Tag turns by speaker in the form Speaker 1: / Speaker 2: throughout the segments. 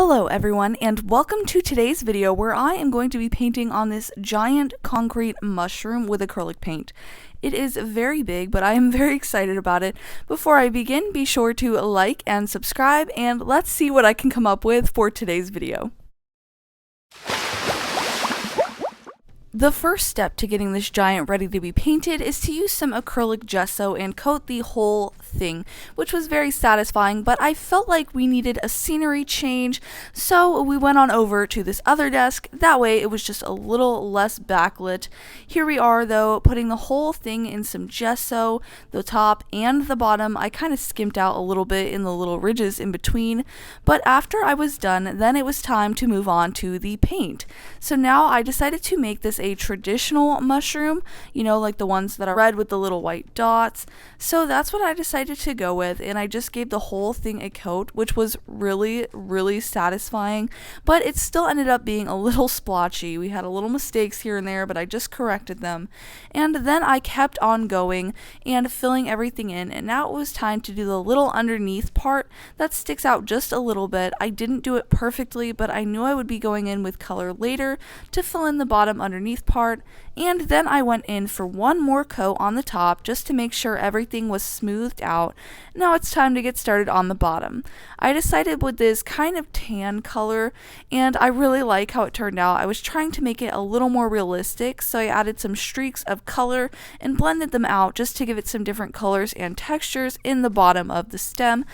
Speaker 1: Hello everyone, and welcome to today's video where I am going to be painting on this giant concrete mushroom with acrylic paint. It is very big, but I am very excited about it. Before I begin, be sure to like and subscribe, and let's see what I can come up with for today's video. The first step to getting this giant ready to be painted is to use some acrylic gesso and coat the whole thing, which was very satisfying, but I felt like we needed a scenery change, so we went on over to this other desk. That way it was just a little less backlit. Here we are though, putting the whole thing in some gesso, the top and the bottom. I kind of skimped out a little bit in the little ridges in between, but after I was done, then it was time to move on to the paint. So now I decided to make this a traditional mushroom, you know, like the ones that are red with the little white dots. So that's what I decided to go with, and I just gave the whole thing a coat, which was really satisfying, but it still ended up being a little splotchy. We had a little mistakes here and there, but I just corrected them. And then I kept on going and filling everything in, and now it was time to do the little underneath part that sticks out just a little bit. I didn't do it perfectly, but I knew I would be going in with color later to fill in the bottom underneath part, and then I went in for one more coat on the top just to make sure everything was smoothed out. Now it's time to get started on the bottom. I decided with this kind of tan color, and I really like how it turned out. I was trying to make it a little more realistic, so I added some streaks of color and blended them out just to give it some different colors and textures in the bottom of the stem.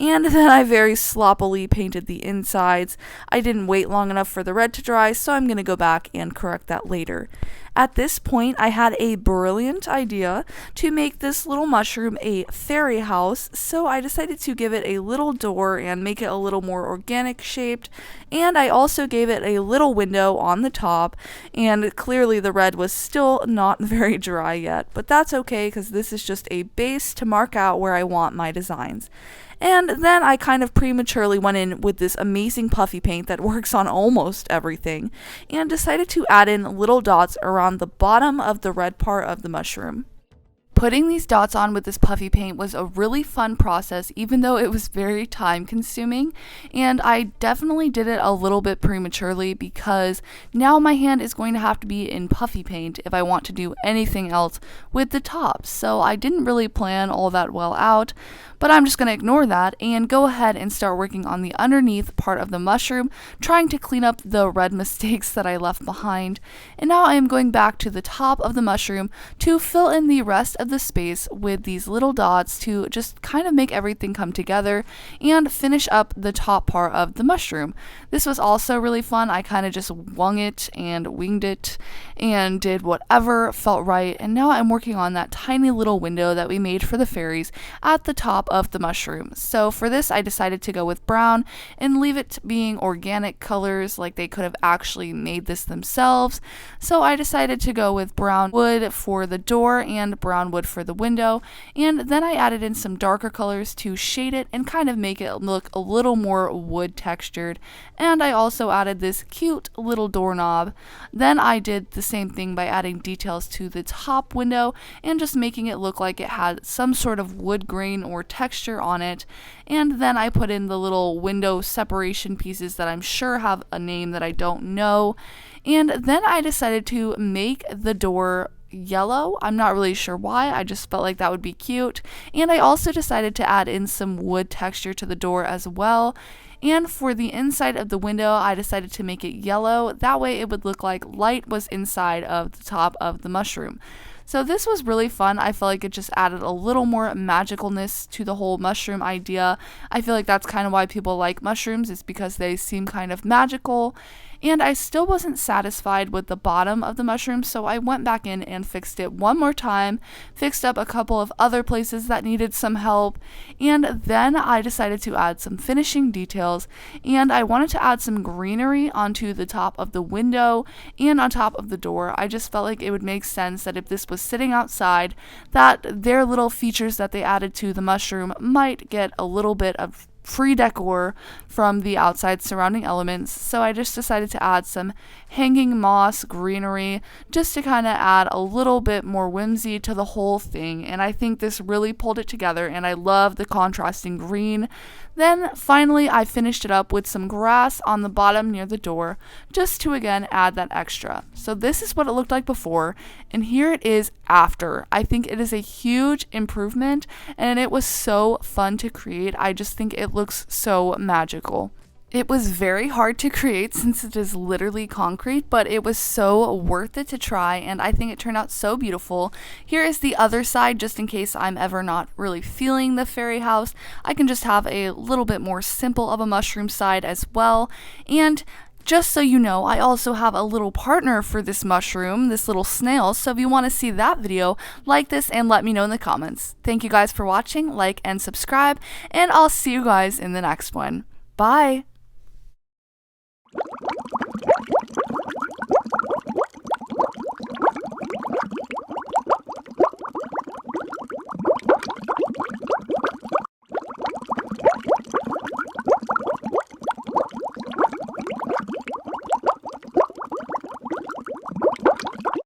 Speaker 1: And then I very sloppily painted the insides. I didn't wait long enough for the red to dry, so I'm going to go back and correct that later. At this point, I had a brilliant idea to make this little mushroom a fairy house, so I decided to give it a little door and make it a little more organic shaped, and I also gave it a little window on the top, and clearly the red was still not very dry yet, but that's okay because this is just a base to mark out where I want my designs. And then I kind of prematurely went in with this amazing puffy paint that works on almost everything, and decided to add in little dots around the bottom of the red part of the mushroom. Putting these dots on with this puffy paint was a really fun process, even though it was very time consuming, and I definitely did it a little bit prematurely because now my hand is going to have to be in puffy paint if I want to do anything else with the top. So I didn't really plan all that well out, but I'm just going to ignore that and go ahead and start working on the underneath part of the mushroom, trying to clean up the red mistakes that I left behind. And now I am going back to the top of the mushroom to fill in the rest of the space with these little dots to just kind of make everything come together and finish up the top part of the mushroom. This was also really fun. I kind of just winged it and did whatever felt right, and now I'm working on that tiny little window that we made for the fairies at the top of the mushroom. So for this I decided to go with brown and leave it being organic colors, like they could have actually made this themselves. So I decided to go with brown wood for the door and brown wood for the window, and then I added in some darker colors to shade it and kind of make it look a little more wood textured. And I also added this cute little doorknob. Then I did the same thing by adding details to the top window and just making it look like it had some sort of wood grain or texture on it. And then I put in the little window separation pieces that I'm sure have a name that I don't know. And then I decided to make the door yellow. I'm not really sure why, I just felt like that would be cute. And I also decided to add in some wood texture to the door as well. And for the inside of the window, I decided to make it yellow. That way it would look like light was inside of the top of the mushroom. So this was really fun. I felt like it just added a little more magicalness to the whole mushroom idea. I feel like that's kind of why people like mushrooms, is because they seem kind of magical. And I still wasn't satisfied with the bottom of the mushroom, so I went back in and fixed it one more time, fixed up a couple of other places that needed some help, and then I decided to add some finishing details, and I wanted to add some greenery onto the top of the window and on top of the door. I just felt like it would make sense that if this was sitting outside, that their little features that they added to the mushroom might get a little bit of free decor from the outside surrounding elements. So I just decided to add some hanging moss greenery just to kind of add a little bit more whimsy to the whole thing, and I think this really pulled it together, and I love the contrasting green Then finally I finished it up with some grass on the bottom near the door, just to again add that extra. So this is what it looked like before, and here it is after. I think it is a huge improvement, and it was so fun to create. I just think it looks so magical. It was very hard to create since it is literally concrete, but it was so worth it to try, and I think it turned out so beautiful. Here is the other side, just in case I'm ever not really feeling the fairy house. I can just have a little bit more simple of a mushroom side as well. And just so you know, I also have a little partner for this mushroom, this little snail, so if you want to see that video, like this and let me know in the comments. Thank you guys for watching, like and subscribe, and I'll see you guys in the next one. Bye!